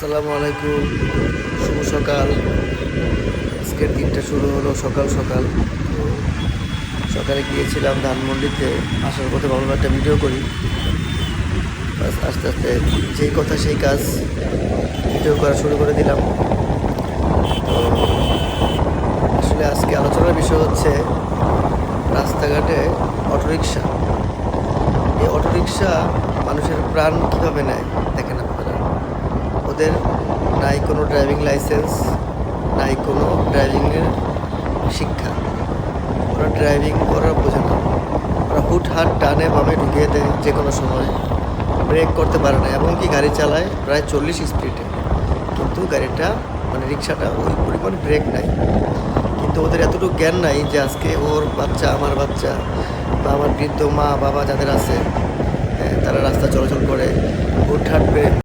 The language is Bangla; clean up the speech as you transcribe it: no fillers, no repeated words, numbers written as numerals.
আসসালামু আলাইকুম, শুভ সকাল। আজকের দিনটা শুরু হলো সকাল সকাল। সকালে গিয়েছিলাম ধানমন্ডিতে, আসার পথে ভাবলাম একটা ভিডিও করি। বাস আস্তে আস্তে যেই কথা সেই কাজ, ভিডিও করা শুরু করে দিলাম। তো আসলে আজকে আলোচনার বিষয় হচ্ছে রাস্তাঘাটে অটোরিকশা। এই অটোরিকশা মানুষের প্রাণ কীভাবে নেয় দেখেন আপনারা। ওদের নাই কোনো ড্রাইভিং লাইসেন্স, নাই কোনো ড্রাইভিংয়ের শিক্ষা। ওরা ড্রাইভিং করা বোঝে না। ওরা হুটহাট ডানে বামে ঢুকিয়ে দেয় যে কোনো সময়, ব্রেক করতে পারে না, এবং কি গাড়ি চালায় প্রায় 40 স্পিডে, কিন্তু গাড়িটা রিক্সাটা ওই পরিমাণ ব্রেক নাই। কিন্তু ওদের এতটুকু জ্ঞান নাই যে আজকে ওর বাচ্চা, আমার বাচ্চা বা আমার বৃদ্ধ মা বাবা যাদের আছে, তারা রাস্তা চলাচল করে হুটহাট